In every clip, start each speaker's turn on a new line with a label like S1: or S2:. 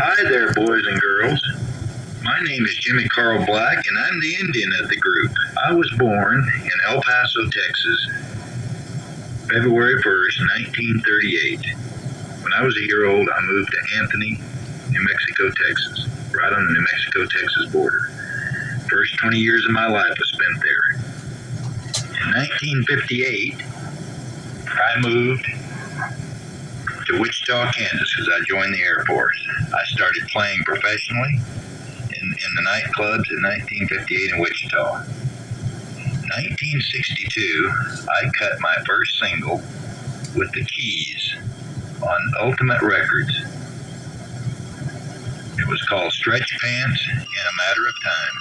S1: Hi there, boys and girls. My name is Jimmy Carl Black, and I'm the Indian of the group. I was born in El Paso, Texas, February 1st, 1938. When I was a year old, I moved to Anthony, New Mexico, Texas, right on the New Mexico-Texas border. First 20 years of my life was spent there. In 1958, I moved to Wichita, Kansas, because I joined the Air Force. I started playing professionally in the nightclubs in 1958 in Wichita. 1962, I cut my first single with the Keys on Ultimate Records. It was called Stretch Pants in a Matter of Time.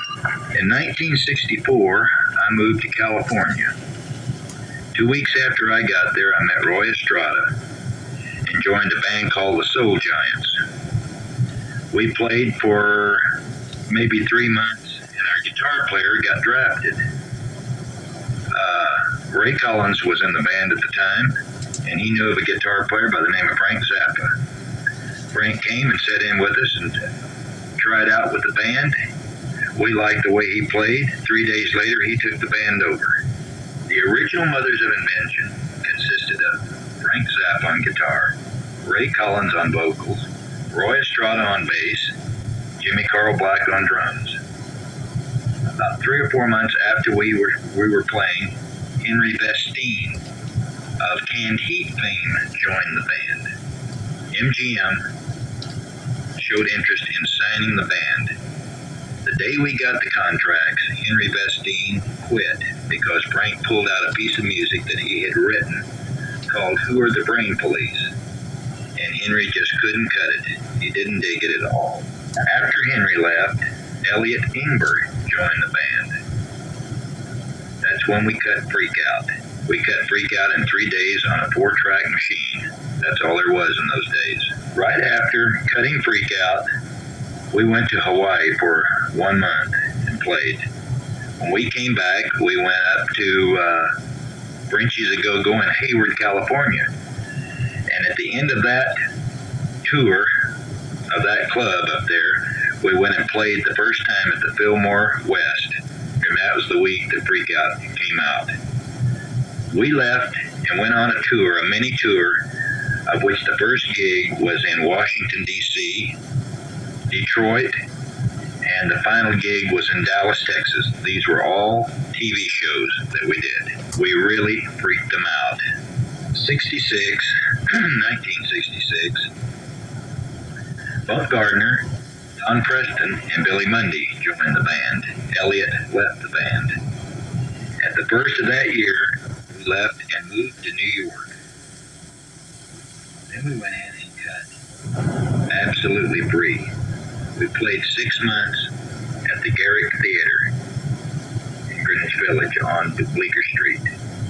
S1: In 1964, I moved to California. 2 weeks after I got there, I met Roy Estrada and joined a band called the Soul Giants. We played for maybe 3 months, and our guitar player got drafted. Ray Collins was in the band at the time, and he knew of a guitar player by the name of Frank Zappa. Frank came and sat in with us and tried out with the band. We liked the way he played. 3 days later, he took the band over. The original Mothers of Invention consisted of Frank Zappa on guitar, Ray Collins on vocals, Roy Estrada on bass, Jimmy Carl Black on drums. About 3 or 4 months after we were playing, Henry Vestine of Canned Heat fame joined the band. MGM showed interest in signing the band. The day we got the contracts, Henry Vestine quit because Frank pulled out a piece of music that he had written called Who Are the Brain Police? And Henry just couldn't cut it. He didn't dig it at all. After Henry left, Elliot Ingber joined the band. That's when we cut Freak Out. We cut Freak Out in 3 days on a 4-track machine. That's all there was in those days. Right after cutting Freak Out, we went to Hawaii for 1 month and played. When we came back, we went up to Frenchie's A Go-Go in Hayward, California. And at the end of that tour of that club up there, we went and played the first time at the Fillmore West. And that was the week that Freak Out came out. We left and went on a tour, a mini tour, of which the first gig was in Washington, D.C., Detroit, and the final gig was in Dallas, Texas. These were all TV shows that we did. We really freaked them out. 1966, Buck Gardner, Don Preston, and Billy Mundy joined the band. Elliot left the band. At the first of that year, we left and moved to New York. Then we went in and cut absolutely free. We played 6 months at the Garrick Theater in Greenwich Village on Bleecker Street.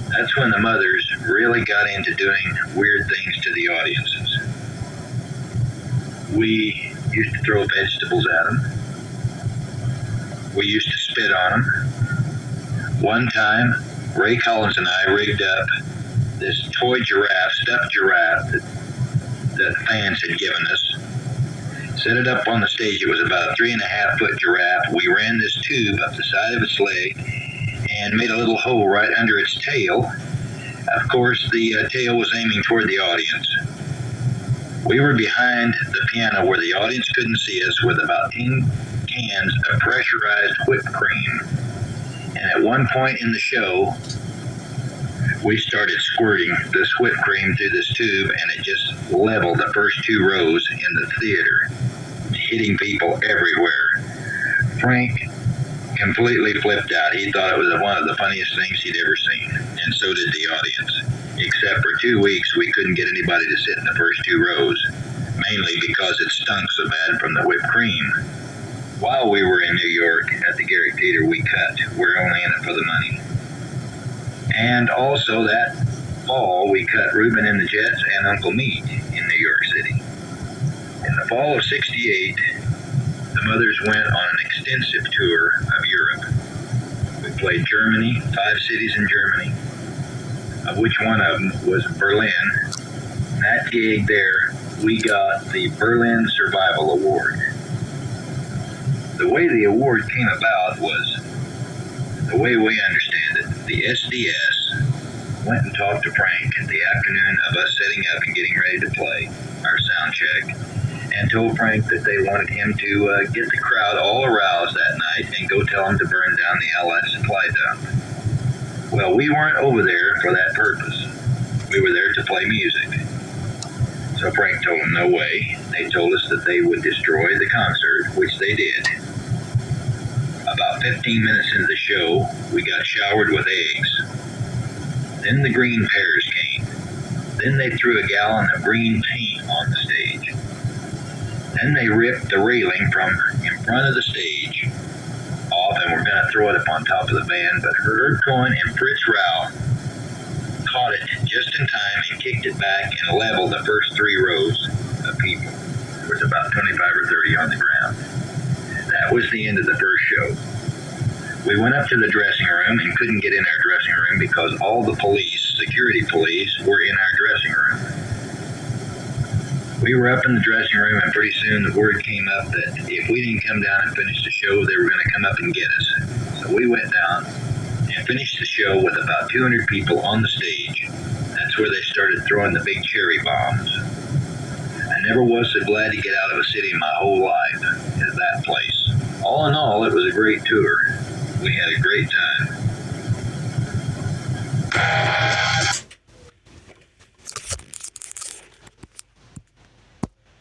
S1: That's when the Mothers really got into doing weird things to the audiences. We used to throw vegetables at them. We used to spit on them. One time, Ray Collins and I rigged up this toy giraffe, stuffed giraffe that fans had given us. Set it up on the stage. It was about a 3.5-foot giraffe. We ran this tube up the side of its leg and made a little hole right under its tail. Of course, the tail was aiming toward the audience. We were behind the piano where the audience couldn't see us with about 10 cans of pressurized whipped cream. And at one point in the show, we started squirting this whipped cream through this tube, and it just leveled the first 2 rows in the theater, hitting people everywhere. Frank completely flipped out. He thought it was one of the funniest things he'd ever seen, and so did the audience. Except for 2 weeks, we couldn't get anybody to sit in the first 2 rows, mainly because it stunk so bad from the whipped cream. While we were in New York at the Garrick Theater, we cut. We're only in it for the money. And also that fall, we cut Reuben and the Jets and Uncle Meat in New York City. In the fall of '68, the Mothers went on an extensive tour of Europe. We played Germany, 5 cities in Germany, of which one of them was Berlin. That gig there we got the Berlin Survival Award. The way the award came about was, the way we understand it, the SDS went and talked to Frank the afternoon of us setting up and getting ready to play our sound check, and told Frank that they wanted him to get the crowd all aroused that night and go tell them to burn down the Allied supply dump. Well, we weren't over there for that purpose. We were there to play music. So Frank told them no way. They told us that they would destroy the concert, which they did. About 15 minutes into the show, we got showered with eggs. Then the green pears came. Then they threw a gallon of green paint on the stage. Then they ripped the railing from in front of the stage off and were going to throw it up on top of the band, but Herb Cohen and Fritz Rau caught it just in time and kicked it back and leveled the first 3 rows of people. There was about 25 or 30 on the ground. That was the end of the first show. We went up to the dressing room and couldn't get in our dressing room because all the police, security police, were in our dressing room. We were up in the dressing room, and pretty soon the word came up that if we didn't come down and finish the show, they were going to come up and get us. So we went down and finished the show with about 200 people on the stage. That's where they started throwing the big cherry bombs. I never was so glad to get out of a city my whole life as that place. All in all, it was a great tour. We had a great time.